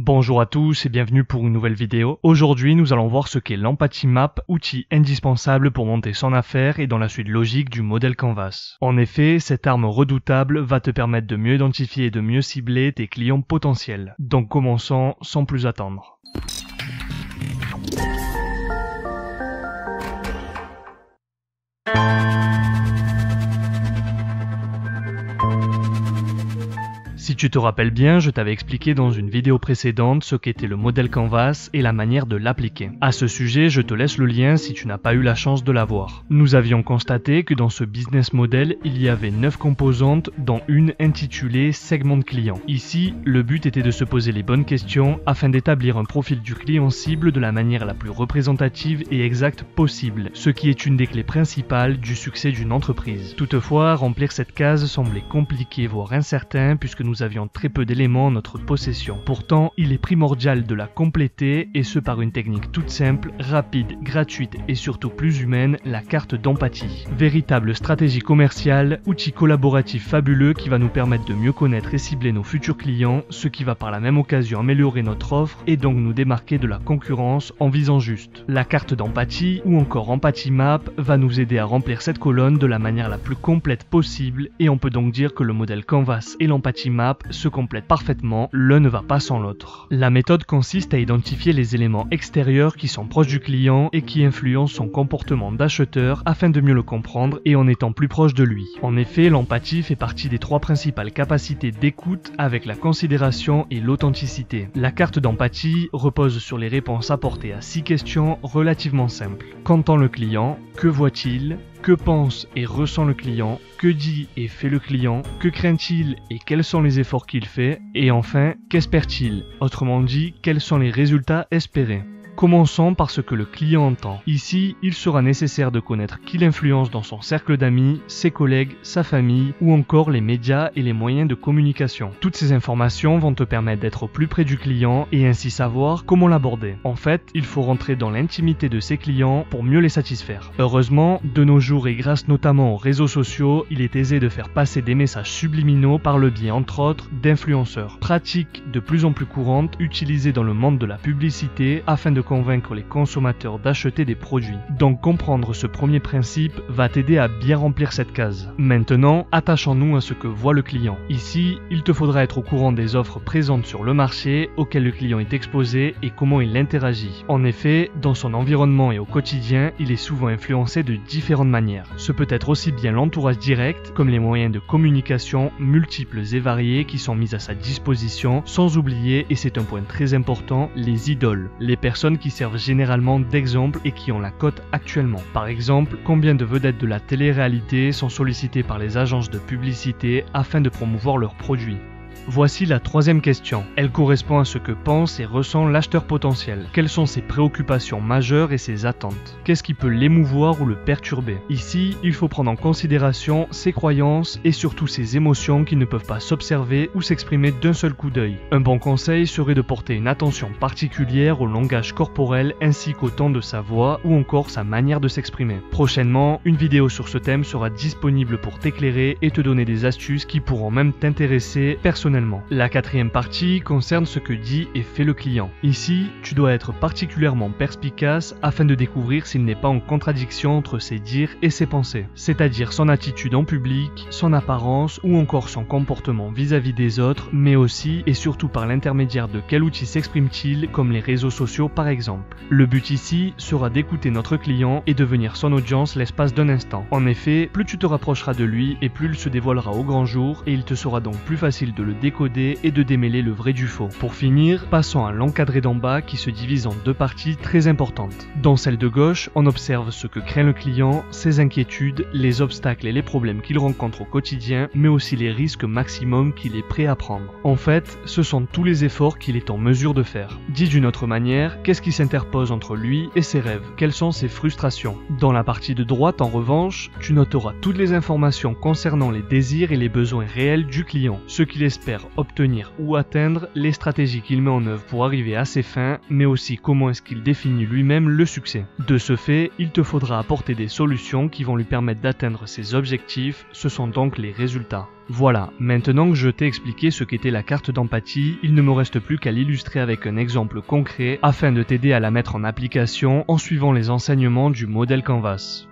Bonjour à tous et bienvenue pour une nouvelle vidéo. Aujourd'hui, nous allons voir ce qu'est l'Empathie Map, outil indispensable pour monter son affaire et dans la suite logique du modèle Canvas. En effet, cette arme redoutable va te permettre de mieux identifier et de mieux cibler tes clients potentiels. Donc commençons sans plus attendre. Si tu te rappelles bien, je t'avais expliqué dans une vidéo précédente ce qu'était le modèle Canvas et la manière de l'appliquer. À ce sujet, je te laisse le lien si tu n'as pas eu la chance de la voir. Nous avions constaté que dans ce business model, il y avait 9 composantes, dont une intitulée segment de client. Ici, le but était de se poser les bonnes questions afin d'établir un profil du client cible de la manière la plus représentative et exacte possible, ce qui est une des clés principales du succès d'une entreprise. Toutefois, remplir cette case semblait compliqué voire incertain puisque nous avions très peu d'éléments en notre possession. Pourtant, il est primordial de la compléter et ce par une technique toute simple, rapide, gratuite et surtout plus humaine, la carte d'empathie. Véritable stratégie commerciale, outil collaboratif fabuleux qui va nous permettre de mieux connaître et cibler nos futurs clients, ce qui va par la même occasion améliorer notre offre et donc nous démarquer de la concurrence en visant juste. La carte d'empathie ou encore Empathie Map va nous aider à remplir cette colonne de la manière la plus complète possible et on peut donc dire que le modèle Canvas et l'Empathie Map se complètent parfaitement, l'un ne va pas sans l'autre. La méthode consiste à identifier les éléments extérieurs qui sont proches du client et qui influencent son comportement d'acheteur afin de mieux le comprendre et en étant plus proche de lui. En effet, l'empathie fait partie des 3 principales capacités d'écoute avec la considération et l'authenticité. La carte d'empathie repose sur les réponses apportées à 6 questions relativement simples. Qu'entend le client? Que voit-il? Que pense et ressent le client? Que dit et fait le client? Que craint-il et quels sont les efforts qu'il fait? Et enfin, qu'espère-t-il? Autrement dit, quels sont les résultats espérés? Commençons par ce que le client entend. Ici, il sera nécessaire de connaître qui l'influence dans son cercle d'amis, ses collègues, sa famille ou encore les médias et les moyens de communication. Toutes ces informations vont te permettre d'être au plus près du client et ainsi savoir comment l'aborder. En fait, il faut rentrer dans l'intimité de ses clients pour mieux les satisfaire. Heureusement, de nos jours et grâce notamment aux réseaux sociaux, il est aisé de faire passer des messages subliminaux par le biais entre autres d'influenceurs. Pratique de plus en plus courante utilisée dans le monde de la publicité afin de convaincre les consommateurs d'acheter des produits. Donc comprendre ce premier principe va t'aider à bien remplir cette case. Maintenant, attachons-nous à ce que voit le client. Ici, il te faudra être au courant des offres présentes sur le marché auxquelles le client est exposé et comment il interagit. En effet, dans son environnement et au quotidien, il est souvent influencé de différentes manières. Ce peut être aussi bien l'entourage direct comme les moyens de communication multiples et variés qui sont mis à sa disposition, sans oublier, et c'est un point très important, les idoles, les personnes qui servent généralement d'exemple et qui ont la cote actuellement. Par exemple, combien de vedettes de la télé-réalité sont sollicitées par les agences de publicité afin de promouvoir leurs produits? Voici la 3e question. Elle correspond à ce que pense et ressent l'acheteur potentiel. Quelles sont ses préoccupations majeures et ses attentes? Qu'est-ce qui peut l'émouvoir ou le perturber? Ici, il faut prendre en considération ses croyances et surtout ses émotions qui ne peuvent pas s'observer ou s'exprimer d'un seul coup d'œil. Un bon conseil serait de porter une attention particulière au langage corporel ainsi qu'au ton de sa voix ou encore sa manière de s'exprimer. Prochainement, une vidéo sur ce thème sera disponible pour t'éclairer et te donner des astuces qui pourront même t'intéresser personnellement. La 4e partie concerne ce que dit et fait le client. Ici, tu dois être particulièrement perspicace afin de découvrir s'il n'est pas en contradiction entre ses dires et ses pensées, c'est-à-dire son attitude en public, son apparence ou encore son comportement vis-à-vis des autres, mais aussi et surtout par l'intermédiaire de quel outil s'exprime-t-il comme les réseaux sociaux par exemple. Le but ici sera d'écouter notre client et devenir son audience l'espace d'un instant. En effet, plus tu te rapprocheras de lui et plus il se dévoilera au grand jour et il te sera donc plus facile de le décoder et de démêler le vrai du faux. Pour finir, passons à l'encadré d'en bas qui se divise en 2 parties très importantes. Dans celle de gauche, on observe ce que craint le client, ses inquiétudes, les obstacles et les problèmes qu'il rencontre au quotidien, mais aussi les risques maximum qu'il est prêt à prendre. En fait, ce sont tous les efforts qu'il est en mesure de faire. Dit d'une autre manière, qu'est-ce qui s'interpose entre lui et ses rêves? Quelles sont ses frustrations? Dans la partie de droite, en revanche, tu noteras toutes les informations concernant les désirs et les besoins réels du client, ce qu'il espère espère obtenir ou atteindre, les stratégies qu'il met en œuvre pour arriver à ses fins, mais aussi comment est-ce qu'il définit lui-même le succès. De ce fait, il te faudra apporter des solutions qui vont lui permettre d'atteindre ses objectifs, ce sont donc les résultats. Voilà, maintenant que je t'ai expliqué ce qu'était la carte d'empathie, il ne me reste plus qu'à l'illustrer avec un exemple concret afin de t'aider à la mettre en application en suivant les enseignements du modèle Canvas.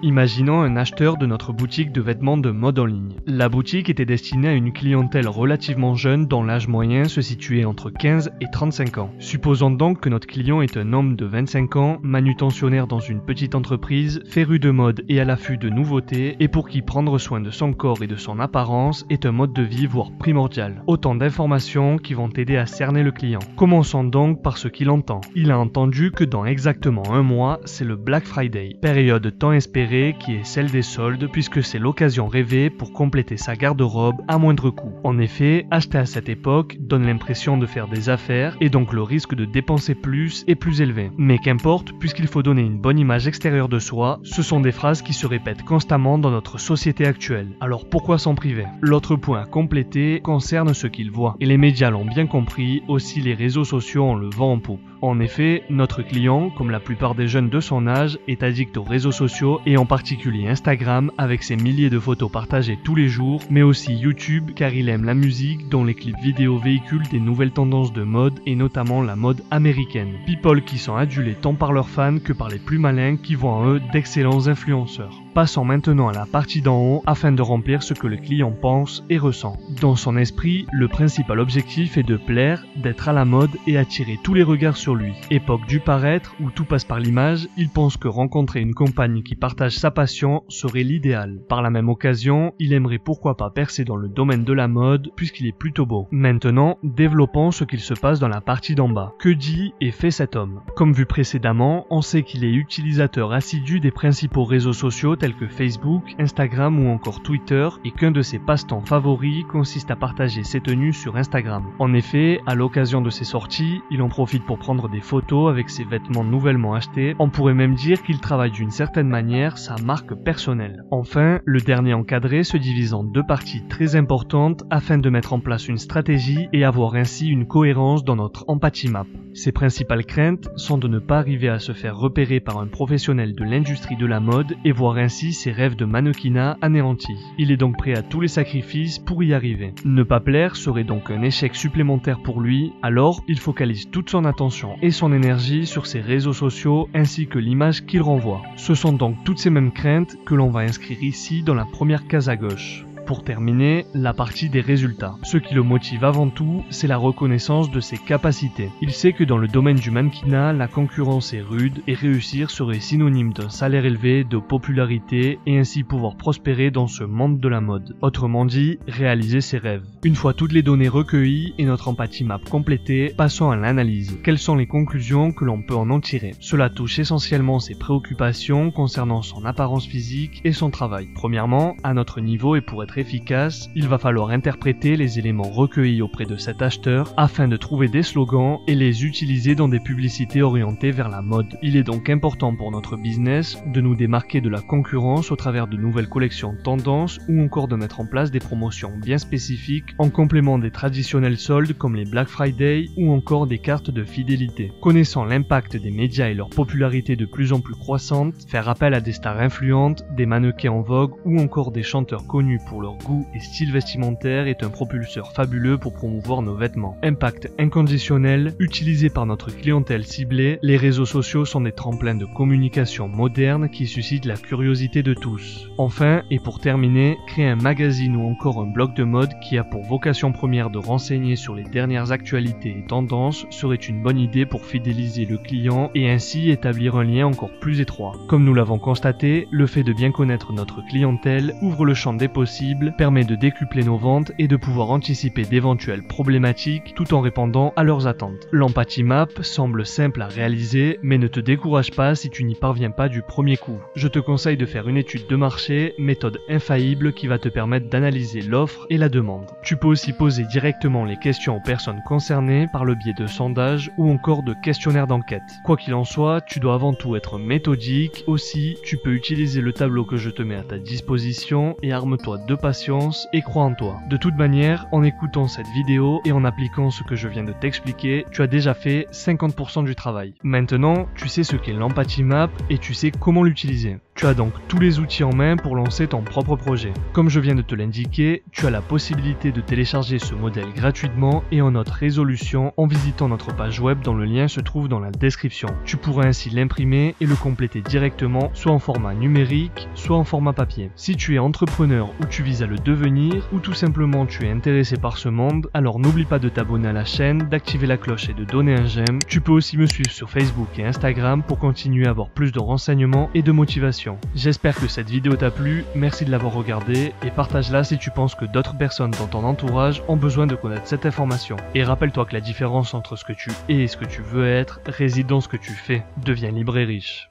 Imaginons un acheteur de notre boutique de vêtements de mode en ligne. La boutique était destinée à une clientèle relativement jeune dont l'âge moyen se situait entre 15 et 35 ans. Supposons donc que notre client est un homme de 25 ans, manutentionnaire dans une petite entreprise, féru de mode et à l'affût de nouveautés, et pour qui prendre soin de son corps et de son apparence est un mode de vie voire primordial. Autant d'informations qui vont t'aider à cerner le client. Commençons donc par ce qu'il entend. Il a entendu que dans exactement un mois, c'est le Black Friday, période tant espérée qui est celle des soldes puisque c'est l'occasion rêvée pour compléter sa garde-robe à moindre coût. En effet, acheter à cette époque donne l'impression de faire des affaires et donc le risque de dépenser plus est plus élevé. Mais qu'importe, puisqu'il faut donner une bonne image extérieure de soi, ce sont des phrases qui se répètent constamment dans notre société actuelle. Alors pourquoi s'en priver? L'autre point à compléter concerne ce qu'il voit. Et les médias l'ont bien compris, aussi les réseaux sociaux ont le vent en poupe. En effet, notre client, comme la plupart des jeunes de son âge, est addict aux réseaux sociaux et en particulier Instagram avec ses milliers de photos partagées tous les jours, mais aussi YouTube car il aime la musique dont les clips vidéo véhiculent des nouvelles tendances de mode et notamment la mode américaine. People qui sont adulés tant par leurs fans que par les plus malins qui voient en eux d'excellents influenceurs. Passons maintenant à la partie d'en haut afin de remplir ce que le client pense et ressent. Dans son esprit, le principal objectif est de plaire, d'être à la mode et attirer tous les regards sur lui. Époque du paraître où tout passe par l'image, il pense que rencontrer une compagne qui partage sa passion serait l'idéal. Par la même occasion, il aimerait pourquoi pas percer dans le domaine de la mode puisqu'il est plutôt beau. Maintenant, développons ce qu'il se passe dans la partie d'en bas. Que dit et fait cet homme? Comme vu précédemment, on sait qu'il est utilisateur assidu des principaux réseaux sociaux tels que Facebook, Instagram ou encore Twitter et qu'un de ses passe-temps favoris consiste à partager ses tenues sur Instagram. En effet, à l'occasion de ses sorties, il en profite pour prendre des photos avec ses vêtements nouvellement achetés. On pourrait même dire qu'il travaille d'une certaine manière sa marque personnelle. Enfin, le dernier encadré se divise en deux parties très importantes afin de mettre en place une stratégie et avoir ainsi une cohérence dans notre empathie map. Ses principales craintes sont de ne pas arriver à se faire repérer par un professionnel de l'industrie de la mode et voir ainsi ses rêves de mannequinat anéantis. Il est donc prêt à tous les sacrifices pour y arriver. Ne pas plaire serait donc un échec supplémentaire pour lui, alors il focalise toute son attention et son énergie sur ses réseaux sociaux ainsi que l'image qu'il renvoie. Ce sont donc toutes ces mêmes craintes que l'on va inscrire ici dans la première case à gauche. Pour terminer, la partie des résultats. Ce qui le motive avant tout, c'est la reconnaissance de ses capacités. Il sait que dans le domaine du mannequinat, la concurrence est rude et réussir serait synonyme d'un salaire élevé, de popularité et ainsi pouvoir prospérer dans ce monde de la mode. Autrement dit, réaliser ses rêves. Une fois toutes les données recueillies et notre empathie map complétée, passons à l'analyse. Quelles sont les conclusions que l'on peut en tirer? Cela touche essentiellement ses préoccupations concernant son apparence physique et son travail. Premièrement, à notre niveau et pour être efficace, il va falloir interpréter les éléments recueillis auprès de cet acheteur afin de trouver des slogans et les utiliser dans des publicités orientées vers la mode. Il est donc important pour notre business de nous démarquer de la concurrence au travers de nouvelles collections tendances ou encore de mettre en place des promotions bien spécifiques en complément des traditionnels soldes comme les Black Friday ou encore des cartes de fidélité. Connaissant l'impact des médias et leur popularité de plus en plus croissante, faire appel à des stars influentes, des mannequins en vogue ou encore des chanteurs connus pour leur goût et style vestimentaire est un propulseur fabuleux pour promouvoir nos vêtements. Impact inconditionnel, utilisé par notre clientèle ciblée, les réseaux sociaux sont des tremplins de communication moderne qui suscitent la curiosité de tous. Enfin, et pour terminer, créer un magazine ou encore un blog de mode qui a pour vocation première de renseigner sur les dernières actualités et tendances serait une bonne idée pour fidéliser le client et ainsi établir un lien encore plus étroit. Comme nous l'avons constaté, le fait de bien connaître notre clientèle ouvre le champ des possibles infaillible, permet de décupler nos ventes et de pouvoir anticiper d'éventuelles problématiques tout en répondant à leurs attentes. L'Empathie Map semble simple à réaliser, mais ne te décourage pas si tu n'y parviens pas du premier coup. Je te conseille de faire une étude de marché, méthode infaillible qui va te permettre d'analyser l'offre et la demande. Tu peux aussi poser directement les questions aux personnes concernées par le biais de sondages ou encore de questionnaires d'enquête. Quoi qu'il en soit, tu dois avant tout être méthodique. Aussi, tu peux utiliser le tableau que je te mets à ta disposition et arme-toi de patience et crois en toi. De toute manière, en écoutant cette vidéo et en appliquant ce que je viens de t'expliquer, tu as déjà fait 50% du travail. Maintenant, tu sais ce qu'est l'Empathie Map et tu sais comment l'utiliser. Tu as donc tous les outils en main pour lancer ton propre projet. Comme je viens de te l'indiquer, tu as la possibilité de télécharger ce modèle gratuitement et en haute résolution en visitant notre page web dont le lien se trouve dans la description. Tu pourras ainsi l'imprimer et le compléter directement, soit en format numérique, soit en format papier. Si tu es entrepreneur ou tu vises à le devenir, ou tout simplement tu es intéressé par ce monde, alors n'oublie pas de t'abonner à la chaîne, d'activer la cloche et de donner un j'aime. Tu peux aussi me suivre sur Facebook et Instagram pour continuer à avoir plus de renseignements et de motivation. J'espère que cette vidéo t'a plu, merci de l'avoir regardée et partage-la si tu penses que d'autres personnes dans ton entourage ont besoin de connaître cette information. Et rappelle-toi que la différence entre ce que tu es et ce que tu veux être réside dans ce que tu fais. Deviens libre et riche.